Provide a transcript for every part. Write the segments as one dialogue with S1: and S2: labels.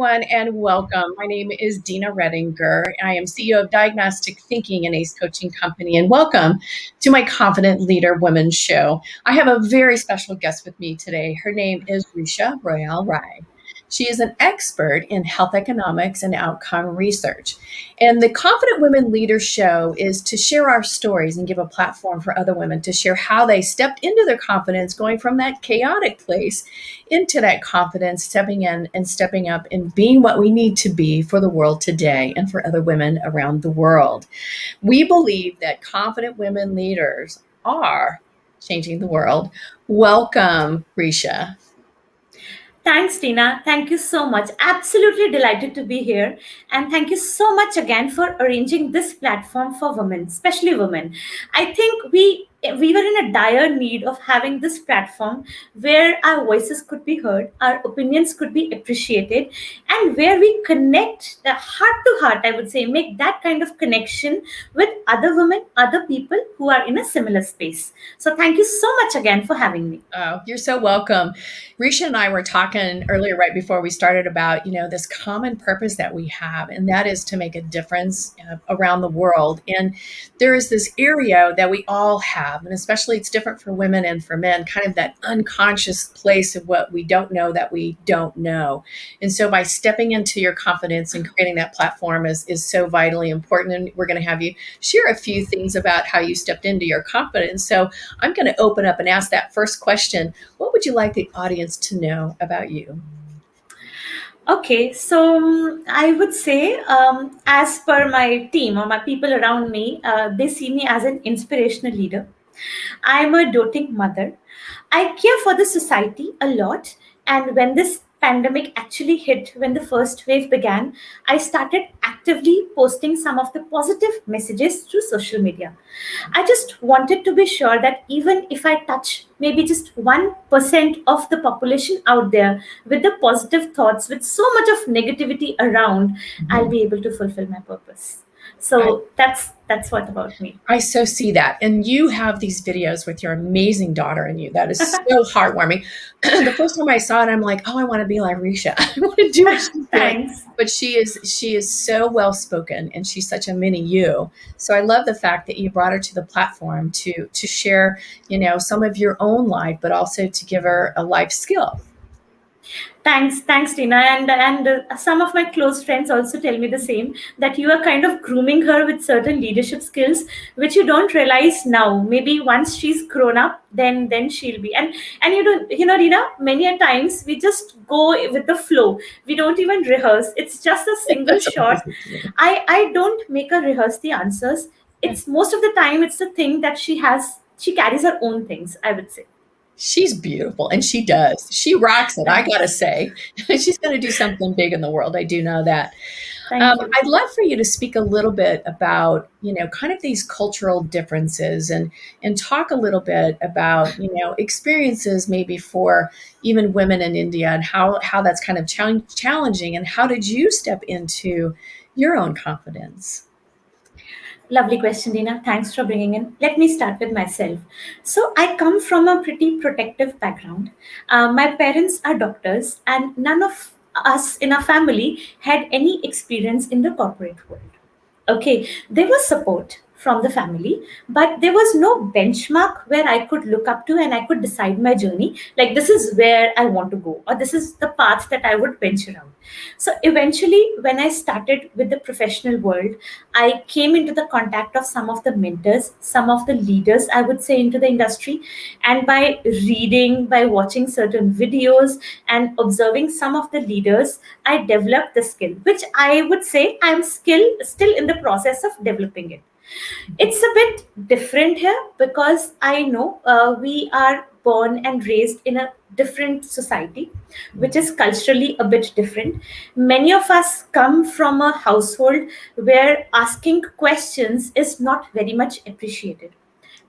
S1: everyone, and welcome. My name is Dina Redinger. I am CEO of Diagnostic Thinking, an ACE coaching company, and welcome to my Confident Leader Women's Show. I have a very special guest with me today. Her name is Richa Goyal. She is an expert in health economics and outcome research. And the Confident Women Leader Show is to share our stories and give a platform for other women to share how they stepped into their confidence, going from that chaotic place into that confidence, stepping in and stepping up and being what we need to be for the world today and for other women around the world. We believe that confident women leaders are changing the world. Welcome, Risha.
S2: Thanks, Tina. Thank you so much. Absolutely delighted to be here. And thank you so much again for arranging this platform for women, especially women. I think we were in a dire need of having this platform where our voices could be heard, our opinions could be appreciated, and where we connect the heart to heart, I would say, make that kind of connection with other women, other people who are in a similar space. So thank you so much again for having me.
S1: Oh, you're so welcome. Risha and I were talking earlier, right before we started, about this common purpose that we have, and that is to make a difference around the world. And there is this area that we all have, and especially it's different for women and for men, kind of that unconscious place of what we don't know that we don't know. And so by stepping into your confidence and creating that platform is so vitally important. And we're going to have you share a few things about how you stepped into your confidence. So I'm going to open up and ask that first question. What would you like the audience to know about you?
S2: Okay, so I would say, as per my team or my people around me, they see me as an inspirational leader. I'm a doting mother. I care for the society a lot. And when this pandemic actually hit, when the first wave began, I started actively posting some of the positive messages through social media. I just wanted to be sure that even if I touch maybe just 1% of the population out there with the positive thoughts, with so much of negativity around, I'll be able to fulfill my purpose. So that's what about me.
S1: I so see that. And you have these videos with your amazing daughter and you. That is so heartwarming. The first time I saw it, I'm like, oh, I want to be like Risha. I want to do what she's doing.
S2: Thanks.
S1: But she is so well spoken and she's such a mini you. So I love the fact that you brought her to the platform to share, some of your own life, but also to give her a life skill.
S2: Thanks, Tina. And some of my close friends also tell me the same, that you are kind of grooming her with certain leadership skills, which you don't realize now. Maybe once she's grown up, then she'll be. And Rina, many a times we just go with the flow. We don't even rehearse. It's just a single
S1: That's
S2: shot. I don't make her rehearse the answers. It's most of the time it's the thing that she carries her own things, I would say.
S1: She's beautiful, and she does. She rocks it, I gotta say. She's going to do something big in the world. I do know that.
S2: Thank you.
S1: I'd love for you to speak a little bit about, kind of these cultural differences and talk a little bit about, experiences maybe for even women in India and how that's kind of challenging, and how did you step into your own confidence?
S2: Lovely question, Dina. Thanks for bringing in. Let me start with myself. So, I come from a pretty protective background. My parents are doctors, and none of us in our family had any experience in the corporate world. Okay, there was support from the family, but there was no benchmark where I could look up to and I could decide my journey. Like, this is where I want to go, or this is the path that I would venture out. So, eventually, when I started with the professional world, I came into the contact of some of the mentors, some of the leaders, I would say, into the industry. And by reading, by watching certain videos, and observing some of the leaders, I developed the skill, which I would say I'm still in the process of developing it. It's a bit different here because I know we are born and raised in a different society, which is culturally a bit different. Many of us come from a household where asking questions is not very much appreciated.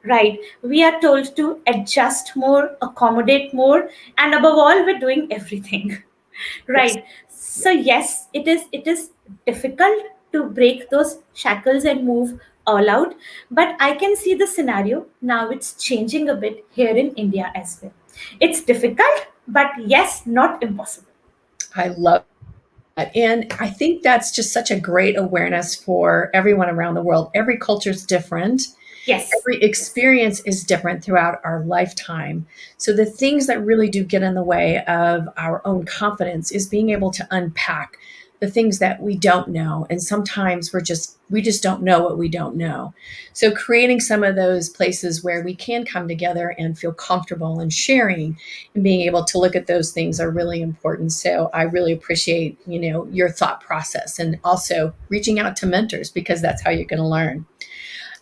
S2: Right. We are told to adjust more, accommodate more, and above all, we're doing everything.
S1: Yes.
S2: Right. So yes, it is difficult to break those shackles and move all out. But I can see the scenario now. It's changing a bit here in India as well. It's difficult, but yes, not impossible.
S1: I love And I think that's just such a great awareness for everyone around the world. Every culture is different.
S2: Yes.
S1: Every
S2: Yes.
S1: experience is different throughout our lifetime. So the things that really do get in the way of our own confidence is being able to unpack the things that we don't know. And sometimes we just don't know what we don't know. So creating some of those places where we can come together and feel comfortable and sharing and being able to look at those things are really important. So I really appreciate, your thought process and also reaching out to mentors because that's how you're going to learn.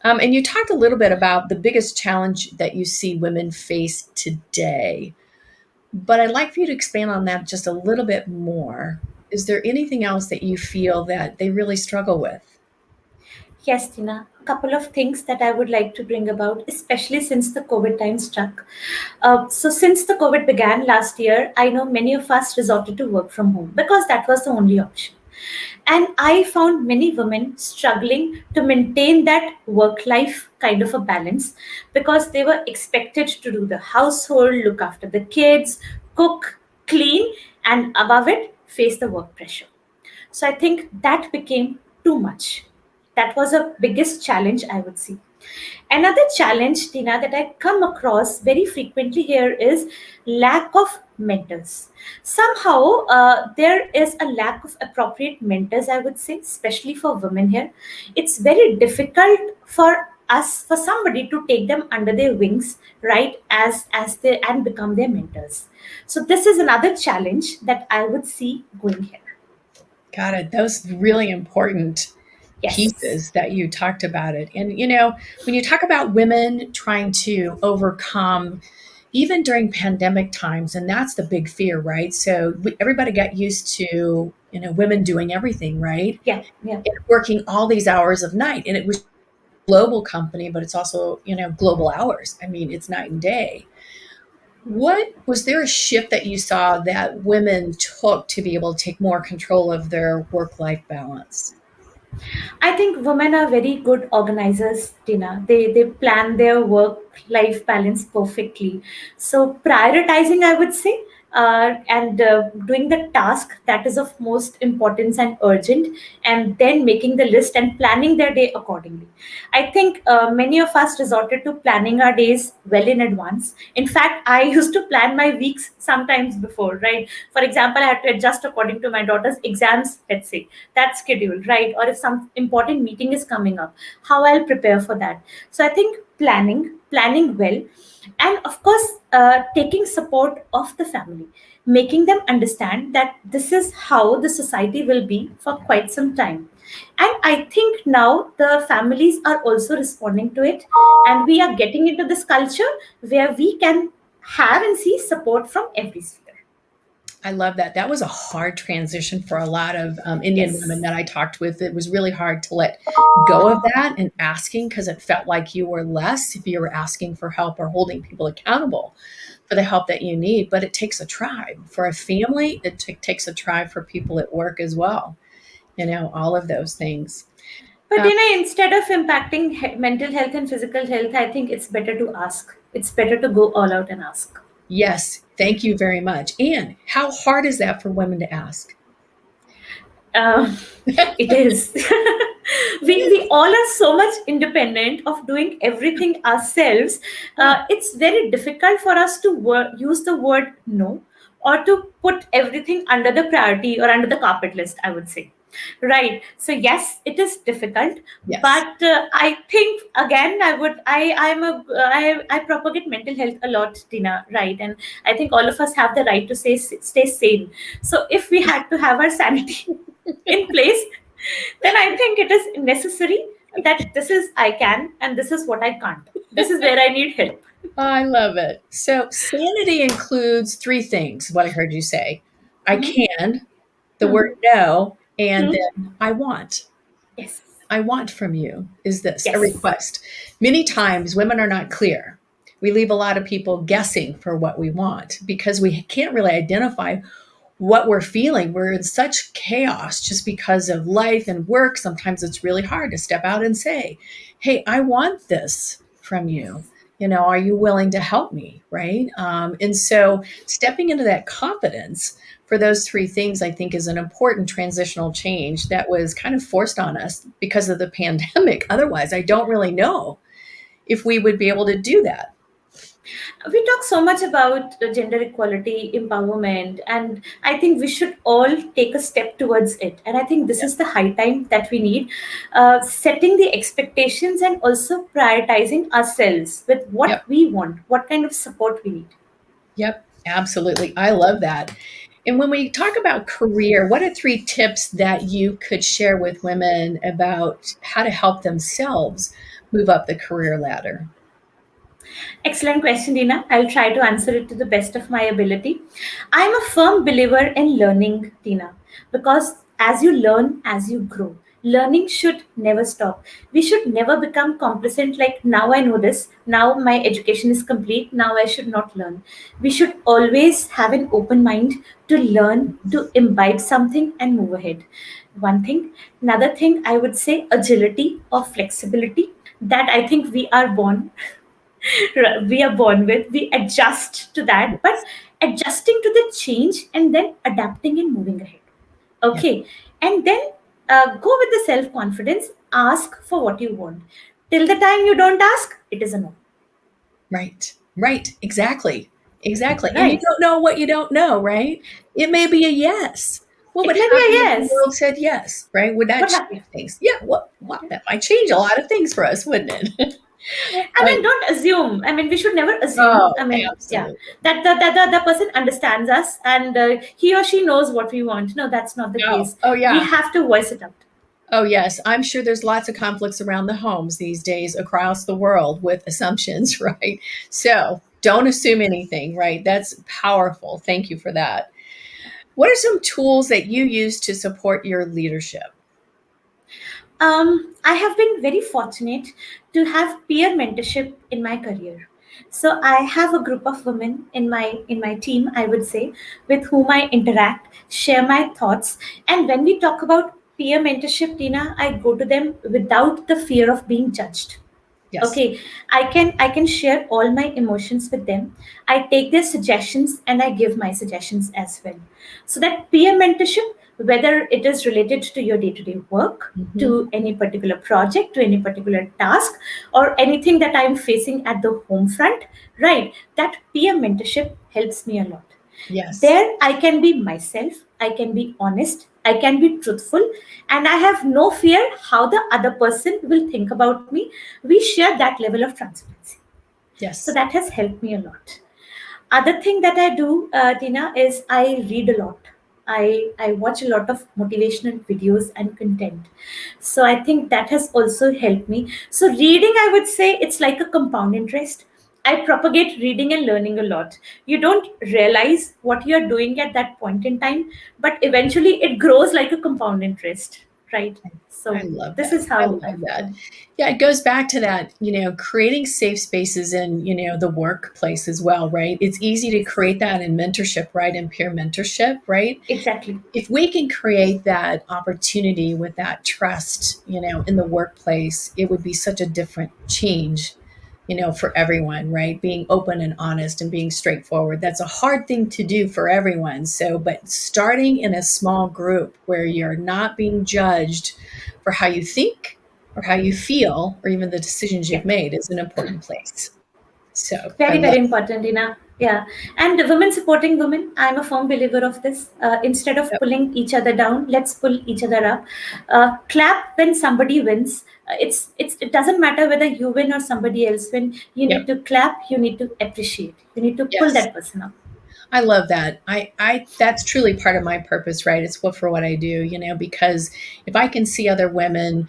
S1: And you talked a little bit about the biggest challenge that you see women face today, but I'd like for you to expand on that just a little bit more. Is there anything else that you feel that they really struggle with?
S2: Yes, Tina. A couple of things that I would like to bring about, especially since the COVID time struck. So, since the COVID began last year, I know many of us resorted to work from home because that was the only option. And I found many women struggling to maintain that work life kind of a balance because they were expected to do the household, look after the kids, cook, clean, and above it, face the work pressure. So I think that became too much. That was a biggest challenge, I would say. Another challenge, Tina, that I come across very frequently here is lack of mentors. Somehow, there is a lack of appropriate mentors, I would say, especially for women here. It's very difficult for us, for somebody to take them under their wings, right, as they and become their mentors. So this is another challenge that I would see going here.
S1: Got it. Those really important
S2: Yes.
S1: pieces that you talked about it. And when you talk about women trying to overcome even during pandemic times, and that's the big fear, right? So everybody got used to, women doing everything, right?
S2: Yeah. Yeah.
S1: And working all these hours of night. And it was a global company, but it's also, global hours. I mean, it's night and day. What was there a shift that you saw that women took to be able to take more control of their work life balance?
S2: I think women are very good organizers, Tina. They plan their work life balance perfectly. So prioritizing, I would say, and doing the task that is of most importance and urgent, and then making the list and planning their day accordingly. I think many of us resorted to planning our days well in advance. In fact, I used to plan my weeks sometimes before, right? For example, I had to adjust according to my daughter's exams, let's say, that schedule, right? Or if some important meeting is coming up, how I'll prepare for that. So I think planning well, and of course, taking support of the family, making them understand that this is how the society will be for quite some time. And I think now the families are also responding to it, and we are getting into this culture where we can have and see support from every sphere.
S1: I love that. That was a hard transition for a lot of Indian women
S2: Yes.
S1: that I talked with. It was really hard to let go of that and asking because it felt like you were less if you were asking for help or holding people accountable for the help that you need. But it takes a tribe for a family. It takes a tribe for people at work as well. All of those things.
S2: But
S1: Uh,
S2: instead of impacting mental health and physical health, I think it's better to ask. It's better to go all out and ask.
S1: yes, thank you very much. And how hard is that for women to ask?
S2: Um, it is. We all are so much independent of doing everything ourselves.
S1: Yeah.
S2: It's very difficult for us to use the word no, or to put everything under the priority or under the carpet list, I would say. Right. So yes, it is difficult,
S1: Yes.
S2: but I think again, I propagate mental health a lot, Tina. Right, and I think all of us have the right to stay sane. So if we had to have our sanity in place, then I think it is necessary that this is I can and this is what I can't. This is where I need help.
S1: I love it. So, sanity includes three things, what I heard you say. I
S2: Mhm.
S1: can, the word
S2: Mhm.
S1: no, and
S2: Mhm.
S1: then I want.
S2: Yes.
S1: I want from you is this a
S2: Yes.
S1: request. Many times women are not clear. We leave a lot of people guessing for what we want because we can't really identify what we're feeling. We're in such chaos just because of life and work. Sometimes it's really hard to step out and say, hey, I want this from you. Are you willing to help me? Right. And so stepping into that confidence for those three things, I think is an important transitional change that was kind of forced on us because of the pandemic. Otherwise, I don't really know if we would be able to do that.
S2: We talk so much about gender equality, empowerment, and I think we should all take a step towards it. And I think this
S1: Yep.
S2: is the high time that we need, setting the expectations and also prioritizing ourselves with what
S1: Yep.
S2: we want, what kind of support we need.
S1: Yep. Absolutely. I love that. And when we talk about career, what are three tips that you could share with women about how to help themselves move up the career ladder?
S2: Excellent question, Dina. I'll try to answer it to the best of my ability. I'm a firm believer in learning, Dina, because as you learn, as you grow, learning should never stop. We should never become complacent, like now I know this, now my education is complete, now I should not learn. We should always have an open mind to learn, to imbibe something and move ahead. One thing. Another thing, I would say agility or flexibility that I think we are born with. We adjust to that, but
S1: Yes.
S2: adjusting to the change and then adapting and moving ahead.
S1: Yeah.
S2: Okay, and then go with the self confidence. Ask for what you want. Till the time you don't ask, it is a no.
S1: Right. Right. Exactly. Exactly. And you
S2: Right?
S1: don't know what you don't know, right? It may be a yes. What
S2: It
S1: would
S2: may be
S1: happen
S2: a
S1: if the
S2: yes.
S1: world said yes, right? Would that
S2: What
S1: change
S2: happened?
S1: things? Yeah. What that might change a lot of things for us, wouldn't it?
S2: I
S1: Uh,
S2: mean, don't assume. I mean, we should never assume.
S1: oh,
S2: I mean, yeah,
S1: absolutely.
S2: that the person understands us and he or she knows what we want. No, that's not the
S1: Oh,
S2: case.
S1: oh
S2: We
S1: yeah.
S2: have to voice it out.
S1: Oh, yes. I'm sure there's lots of conflicts around the homes these days across the world with assumptions, right? So don't assume anything, right? That's powerful. Thank you for that. What are some tools that you use to support your leadership?
S2: I have been very fortunate to have peer mentorship in my career. So I have a group of women in my team, I would say, with whom I interact, share my thoughts, and when we talk about peer mentorship, Tina, I go to them without the fear of being judged.
S1: Yes.
S2: Okay, I can share all my emotions with them. I take their suggestions and I give my suggestions as well. So that peer mentorship, whether it is related to your day-to-day work,
S1: Hmm.
S2: to any particular project, to any particular task, or anything that I'm facing at the home front, right, that peer mentorship helps me a lot.
S1: Yes.
S2: There I can be myself, I can be honest, I can be truthful, and I have no fear how the other person will think about me. We share that level of transparency, so
S1: Yes.
S2: that has helped me a lot. Other thing that I do, Tina, is I read a lot. I watch a lot of motivational videos and content. So I think that has also helped me. So reading, I would say it's like a compound interest. I propagate reading and learning a lot. You don't realize what you're doing at that point in time, but eventually it grows like a compound interest, right?
S1: I
S2: So
S1: love
S2: this
S1: that.
S2: is
S1: I
S2: how I
S1: love that.
S2: function.
S1: Yeah, it goes back to that, creating safe spaces in, the workplace as well, right? It's easy to create that in mentorship, right? In peer mentorship, right?
S2: Exactly.
S1: If we can create that opportunity with that trust, in the workplace, it would be such a different change, for everyone, right? Being open and honest and being straightforward. That's a hard thing to do for everyone. So, but starting in a small group where you're not being judged for how you think or how you feel or even the decisions
S2: Yeah.
S1: you've made is an important place. So, I
S2: Very,
S1: love
S2: very important, Ina. Yeah. And women supporting women, I'm a firm believer of this. Instead of
S1: it.
S2: pulling each other down, let's pull each other up. Clap when somebody wins. It doesn't matter whether you win or somebody else win. You
S1: Yep.
S2: need to clap. You need to appreciate. You need to pull
S1: Yes.
S2: that person up.
S1: I love that. That's truly part of my purpose, right? It's what for what I do, because if I can see other women,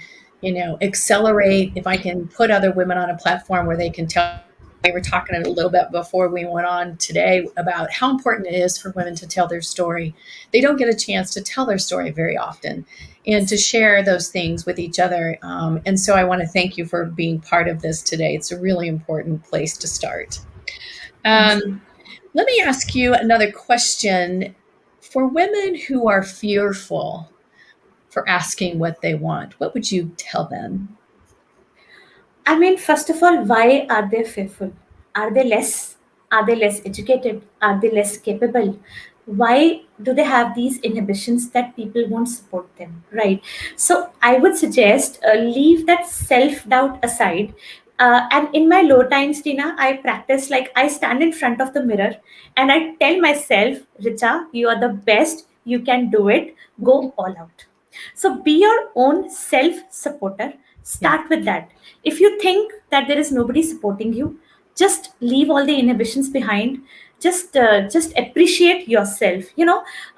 S1: accelerate, if I can put other women on a platform where they can tell, we were talking a little bit before we went on today about how important it is for women to tell their story. They don't get a chance to tell their story very often and to share those things with each other. And so I want to thank you for being part of this today. It's a really important place to start.
S2: Thanks,
S1: Um,
S2: Dina.
S1: Let me ask you another question. For women who are fearful for asking what they want, what would you tell them?
S2: I mean, first of all, why are they fearful? Are they less? Are they less educated? Are they less capable? why do they have these inhibitions that people won't support them, right? So I would suggest leave that self doubt aside. And in my low times, Tina, I practice, like, I stand in front of the mirror and I tell myself, Richa, you are the best, you can do it, go all out. So be your own self supporter.
S1: Yeah.
S2: Start with that. If you think that there is nobody supporting you, just leave all the inhibitions behind. Just appreciate yourself.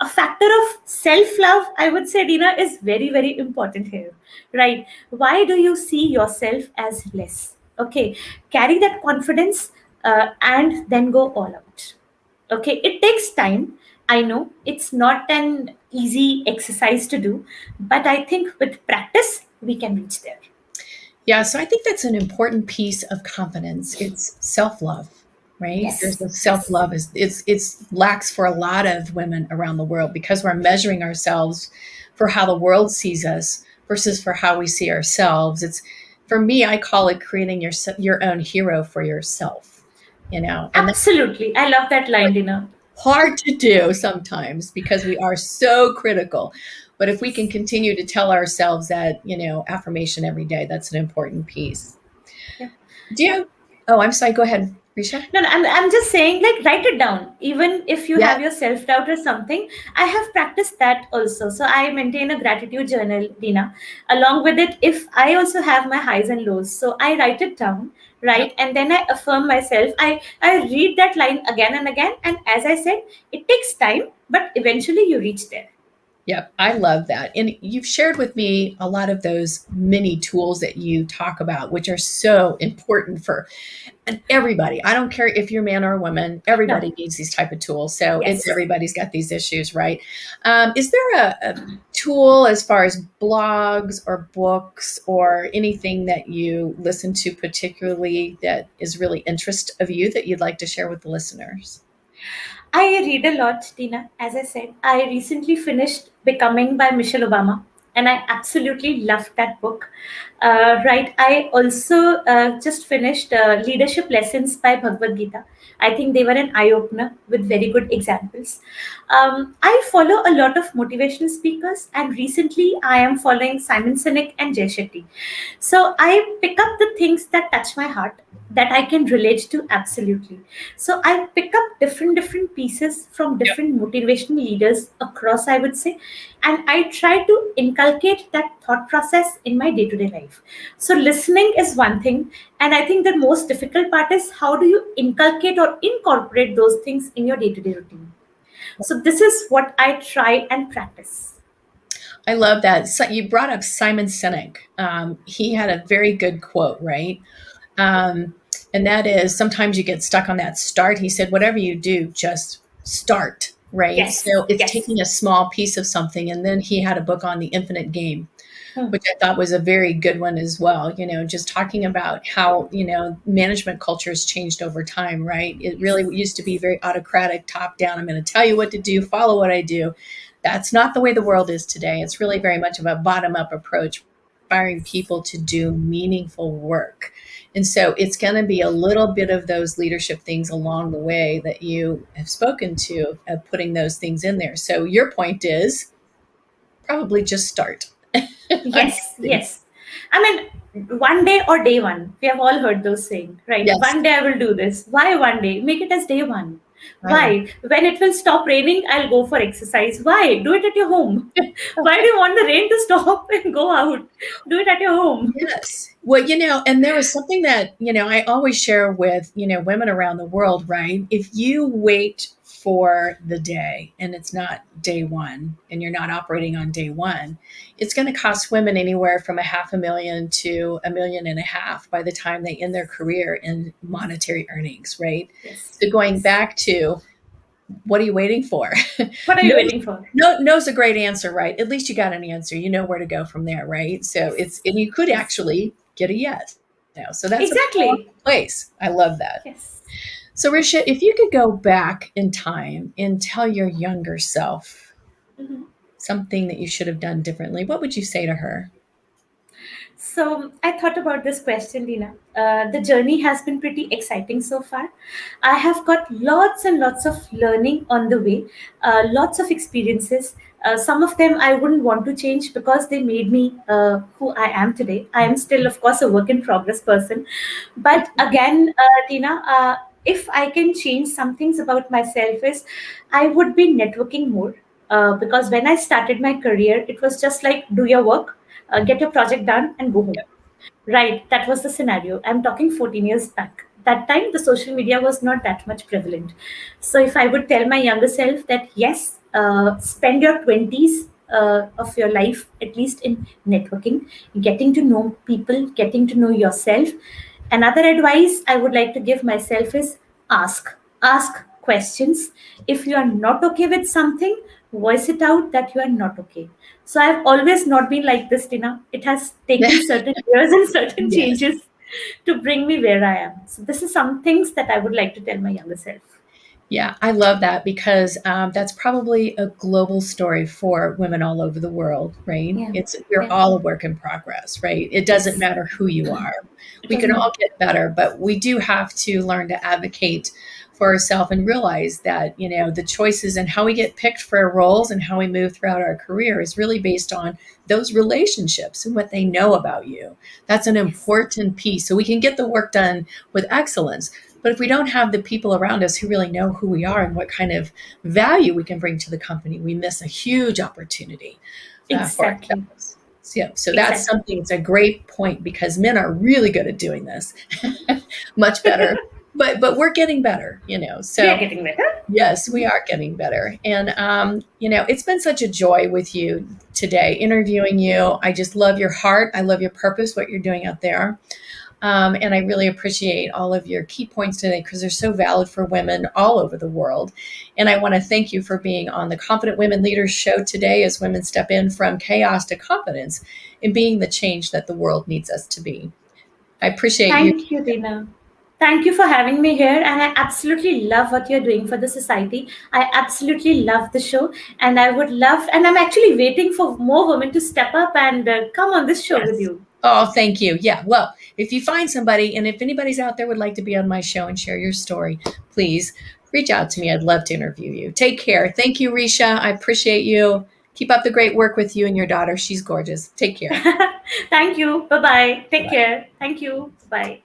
S2: A factor of self love, I would say, Dina, is very very important here, right? Why do you see yourself as less? Okay, carry that confidence, and then go all out. Okay, it takes time. I know it's not an easy exercise to do, but I think with practice we can reach there.
S1: Yeah, so I think that's an important piece of confidence. It's self-love, right? There's
S2: Yes,
S1: a
S2: yes.
S1: self-love is it's lacks for a lot of women around the world because we're measuring ourselves for how the world sees us versus for how we see ourselves. It's for me, I call it creating your own hero for yourself, and that's
S2: Absolutely, I love that line, Dina.
S1: hard to do sometimes because we are so critical. But if we can continue to tell ourselves that, affirmation every day, that's an important piece.
S2: Yeah.
S1: Do you? Oh, I'm sorry. Go ahead, Risha.
S2: No, no, I'm just saying, like, write it down. Even if you
S1: Yeah.
S2: have your self doubt or something, I have practiced that also. So I maintain a gratitude journal, Dina. Along with it, if I also have my highs and lows, so I write it down,
S1: Yep.
S2: right? And then I affirm myself. I read that line again and again. And as I said, it takes time, but eventually you reach there.
S1: Yep. I love that. And you've shared with me a lot of those mini tools that you talk about, which are so important for and everybody. I don't care if you're a man or a woman,
S2: No,
S1: everybody needs these type of tools. So it's
S2: yes.
S1: everybody's got these issues, right? Is there a tool as far as blogs or books or anything that you listen to particularly that is really interest of you that you'd like to share with the listeners?
S2: I read a lot, Tina. As I said, I recently finished Becoming by Michelle Obama, and I absolutely loved that book. Right. I also just finished Leadership Lessons by Bhagavad Gita. I think they were an eye opener with very good examples. I follow a lot of motivational speakers, and recently I am following Simon Sinek and Jay Shetty. So I pick up the things that touch my heart, that I can relate to absolutely. So I pick up different pieces from
S1: Yep.
S2: different motivational leaders across, I would say, and I try to inculcate that thought process in my day-to-day life. So listening is one thing, and I think the most difficult part is how do you inculcate or incorporate those things in your day-to-day routine. So this is what I try and practice.
S1: I love that. So you brought up Simon Sinek. He had a very good quote, right? Um, and that is sometimes you get stuck on that start. He said, whatever you do, just start, right?
S2: Yes,
S1: So it's
S2: yes.
S1: taking a small piece of something. And then he had a book on the infinite game,
S2: Hmm.
S1: which I thought was a very good one as well. Just talking about how, management culture has changed over time, right? It really used to be very autocratic, top down. I'm going to tell you what to do, follow what I do. That's not the way the world is today. It's really very much of a bottom up approach, inspiring people to do meaningful work. And so it's going to be a little bit of those leadership things along the way that you have spoken to, of putting those things in there. So your point is probably just start. I'm
S2: Yes,
S1: guessing.
S2: yes. I mean, one day or day one. We have all heard those saying, right?
S1: Yes,
S2: One day I will do this. Why one day? Make it as day one.
S1: I love
S2: Why? When it will stop raining, I'll go for exercise. Why? Do it at your home. Why do you want the rain to stop and go out? Do it at your home.
S1: Yes. Well, and there was something that, I always share with, women around the world, right? If you wait for the day and it's not day one and you're not operating on day one, it's going to cost women anywhere from a half a million to a million and a half by the time they end their career in monetary earnings, right?
S2: Yes,
S1: So going
S2: yes.
S1: back to what are you waiting for?
S2: What are
S1: no,
S2: you waiting for?
S1: no's a great answer, right? At least you got an answer. You know where to go from there, right? So and you could
S2: Yes.
S1: actually get a yes now. So that's a powerful
S2: Exactly.
S1: place. I love that.
S2: Yes.
S1: So Risha, if you could go back in time and tell your younger self
S2: Mhm.
S1: something that you should have done differently, what would you say to her?
S2: So I thought about this question, Dina. The journey has been pretty exciting so far. I have got lots and lots of learning on the way, lots of experiences. Some of them I wouldn't want to change because they made me who I am today. I am still, of course, a work in progress person. But again, Dina, if I can change some things about myself, is I would be networking more. Because when I started my career, it was just like do your work, get your project done, and go home. Right, that was the scenario. I'm talking 14 years back. That time, the social media was not that much prevalent. So, if I would tell my younger self that yes, spend your 20s of your life at least in networking, getting to know people, getting to know yourself. Another advice I would like to give myself is ask. Ask questions. If you are not okay with something, voice it out that you are not okay. So I've always not been like this, Tina. It has taken certain years and certain
S1: Yes.
S2: changes to bring me where I am. So this is some things that I would like to tell my younger self.
S1: Yeah, I love that because that's probably a global story for women all over the world, right?
S2: Yeah.
S1: It's we're
S2: Yeah.
S1: all a work in progress, right? It doesn't
S2: Yes.
S1: matter who you are.
S2: It
S1: We
S2: does
S1: can
S2: not.
S1: all get better, but we do have to learn to advocate for ourselves and realize that, the choices and how we get picked for our roles and how we move throughout our career is really based on those relationships and what they know about you. That's an
S2: Yes.
S1: important piece. So we can get the work done with excellence. But if we don't have the people around us who really know who we are and what kind of value we can bring to the company, we miss a huge opportunity for
S2: Exactly.
S1: ourselves. So that's
S2: Exactly.
S1: something, it's a great point because men are really good at doing this, much better. But we're getting better,
S2: We are
S1: So
S2: getting better.
S1: yes, we are getting better. And, it's been such a joy with you today, interviewing you. I just love your heart. I love your purpose, what you're doing out there. And I really appreciate all of your key points today because they're so valid for women all over the world. And I want to thank you for being on the Confident Women Leaders Show today as women step in from chaos to confidence in being the change that the world needs us to be. I appreciate you.
S2: Thank you, Dina. Thank you for having me here. And I absolutely love what you're doing for the society. I absolutely love the show. And I would love, and I'm actually waiting for more women to step up and come on this show with
S1: Yes.
S2: you.
S1: Oh, thank you. Yeah. Well, if you find somebody, and if anybody's out there would like to be on my show and share your story, please reach out to me. I'd love to interview you. Take care. Thank you, Risha. I appreciate you. Keep up the great work with you and your daughter. She's gorgeous. Take care.
S2: Thank you. Bye bye. Take
S1: Bye.
S2: care. Thank you. Bye.